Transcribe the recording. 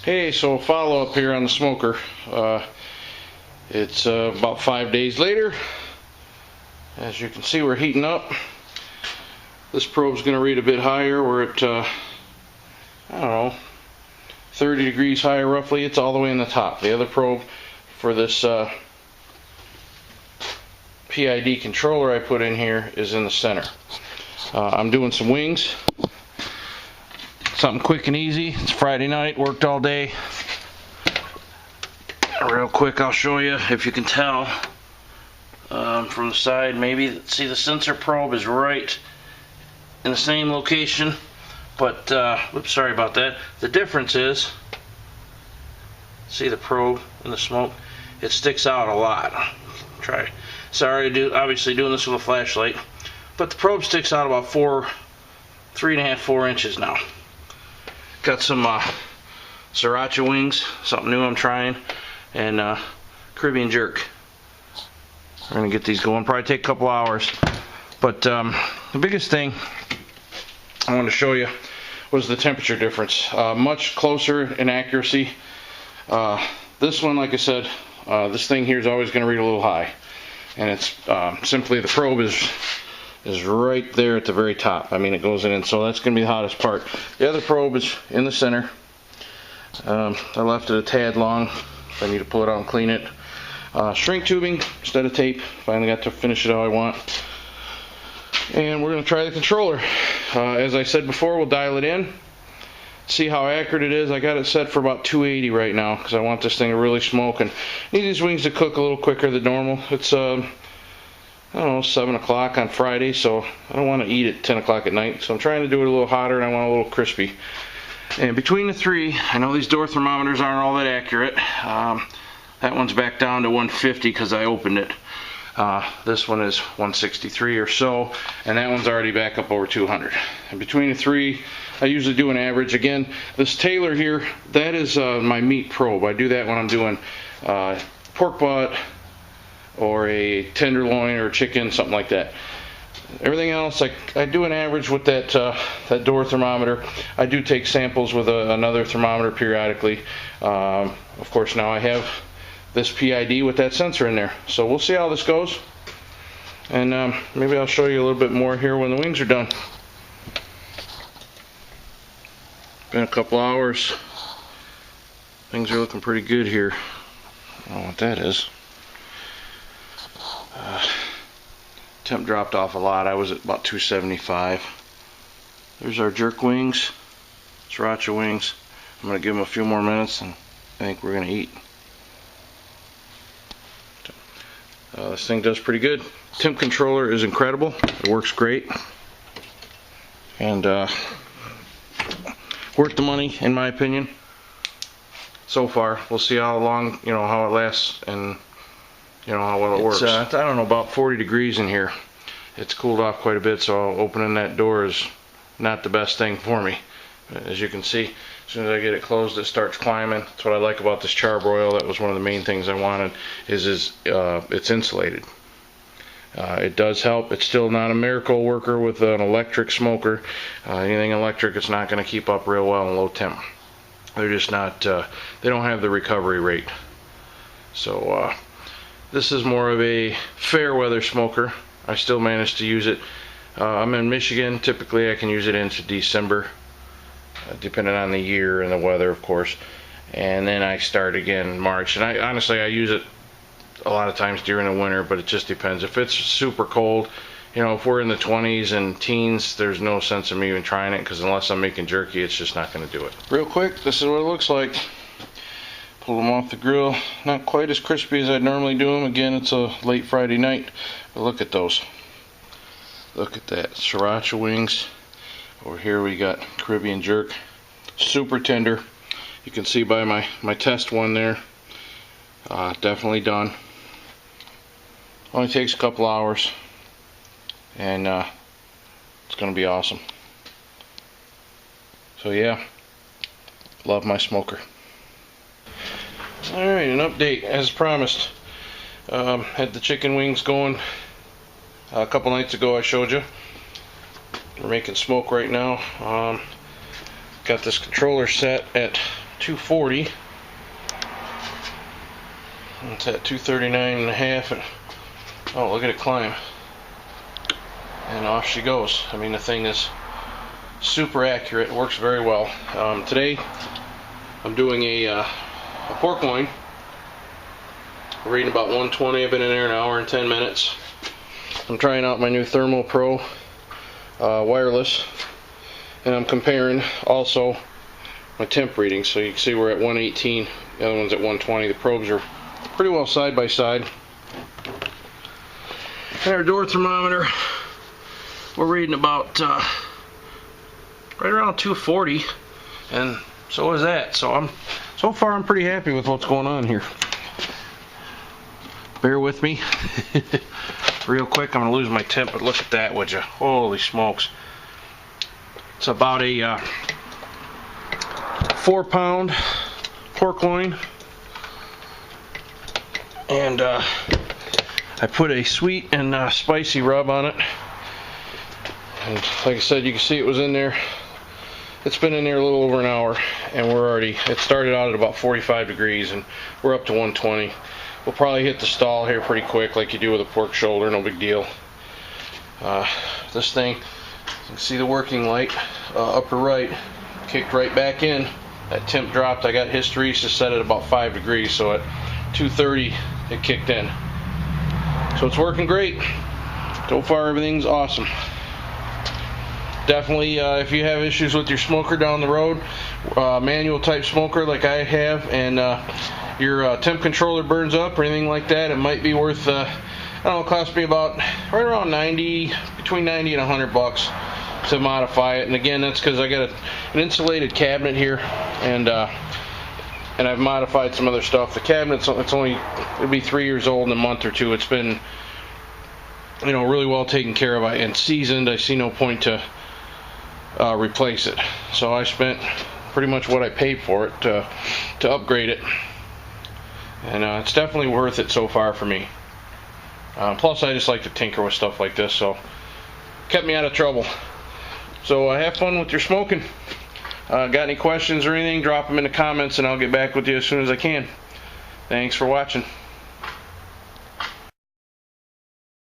Hey, so follow up here on the smoker. It's about 5 days later. As you can see, we're heating up. This probe's going to read a bit higher. We're at, I don't know, 30 degrees higher roughly. It's all the way in the top. The other probe for this PID controller I put in here is in the center. I'm doing some wings. Something quick and easy. It's Friday night, worked all day. Real quick, I'll show you if you can tell from the side. Maybe see the sensor probe is right in the same location, but whoops, sorry about that. The difference is, see the probe in the smoke? It sticks out a lot. Obviously doing this with a flashlight, but the probe sticks out about 3.5, 4 inches now. Got some sriracha wings, something new I'm trying, and Caribbean jerk. We're gonna get these going. Probably take a couple hours, but the biggest thing I wanted to show you was the temperature difference. Much closer in accuracy. This one, like I said, this thing here is always going to read a little high, and it's simply the probe is right there at the very top. I mean, it goes in, so that's going to be the hottest part. The other probe is in the center. I left it a tad long. I need to pull it out and clean it. Shrink tubing instead of tape. Finally got to finish it how I want. And we're going to try the controller. As I said before, we'll dial it in, see how accurate it is. I got it set for about 280 right now because I want this thing to really smoke, and need these wings to cook a little quicker than normal. It's I don't know, 7 o'clock on Friday, so I don't want to eat at 10 o'clock at night, so I'm trying to do it a little hotter, and I want it a little crispy. And between the three, I know these door thermometers aren't all that accurate. That one's back down to 150 because I opened it. This one is 163 or so, and that one's already back up over 200. And between the three, I usually do an average. Again, this Taylor here, that is my meat probe. I do that when I'm doing pork butt or a tenderloin or chicken, something like that. Everything else, I do an average with that door thermometer. I do take samples with another thermometer periodically. Of course, now I have this PID with that sensor in there. So we'll see how this goes. And maybe I'll show you a little bit more here when the wings are done. Been a couple hours. Things are looking pretty good here. I don't know what that is. Temp dropped off a lot. I was at about 275. There's our jerk wings, sriracha wings. I'm going to give them a few more minutes and I think we're going to eat. This thing does pretty good. Temp controller is incredible. It works great. And worth the money, in my opinion. So far, we'll see how long, how it lasts, and how well it works. I don't know, about 40 degrees in here. It's cooled off quite a bit, so opening that door is not the best thing for me. As you can see, as soon as I get it closed, it starts climbing. That's what I like about this charbroil. That was one of the main things I wanted, is it's insulated. It does help. It's still not a miracle worker with an electric smoker. Anything electric, it's not going to keep up real well in low temp. They're just not, they don't have the recovery rate. So this is more of a fair weather smoker. I still manage to use it. I'm in Michigan. Typically I can use it into December, depending on the year and the weather, of course. And then I start again in March. And honestly I use it a lot of times during the winter, but it just depends. If it's super cold, if we're in the 20s and teens, there's no sense of me even trying it, because unless I'm making jerky, it's just not going to do it. Real quick, this is what it looks like. Pull them off the grill. Not quite as crispy as I'd normally do them. Again, it's a late Friday night, but look at those. Look at that. Sriracha wings. Over here we got Caribbean jerk. Super tender. You can see by my test one there. Definitely done. Only takes a couple hours, and it's going to be awesome. So yeah, love my smoker. Alright, an update as promised. Had the chicken wings going a couple nights ago. I showed you. We're making smoke right now. Got this controller set at 240. It's at 239.5, and oh, look at it climb. And off she goes. I mean, the thing is super accurate. It works very well. Today, I'm doing a pork loin. I'm reading about 120. I've been in there an hour and 10 minutes. I'm trying out my new Thermo Pro wireless, and I'm comparing also my temp readings. So you can see we're at 118. The other one's at 120. The probes are pretty well side by side. And our door thermometer, we're reading about right around 240, and so is that. So far I'm pretty happy with what's going on here. Bear with me. Real quick, I'm gonna lose my temp, but look at that, would you? Holy smokes. It's about a 4-pound pork loin, and I put a sweet and spicy rub on it. And like I said, you can see it was in there. It's been in there a little over an hour, and it started out at about 45 degrees, and we're up to 120. We'll probably hit the stall here pretty quick, like you do with a pork shoulder, no big deal. This thing, you can see the working light, upper right, kicked right back in. That temp dropped. I got hysteresis set at about 5 degrees, so at 230 it kicked in. So it's working great. So far everything's awesome. Definitely, if you have issues with your smoker down the road, manual type smoker like I have, and your temp controller burns up or anything like that, it might be worth, I don't know, it cost me about right around between 90 and 100 bucks to modify it. And again, that's because I got an insulated cabinet here, and I've modified some other stuff. The cabinet's it'll be 3 years old in a month or two. It's been, you know, really well taken care of and seasoned. I see no point to replace it. So I spent pretty much what I paid for it to upgrade it, and it's definitely worth it so far for me. Plus, I just like to tinker with stuff like this, so kept me out of trouble. So have fun with your smoking. Got any questions or anything, drop them in the comments and I'll get back with you as soon as I can. Thanks for watching.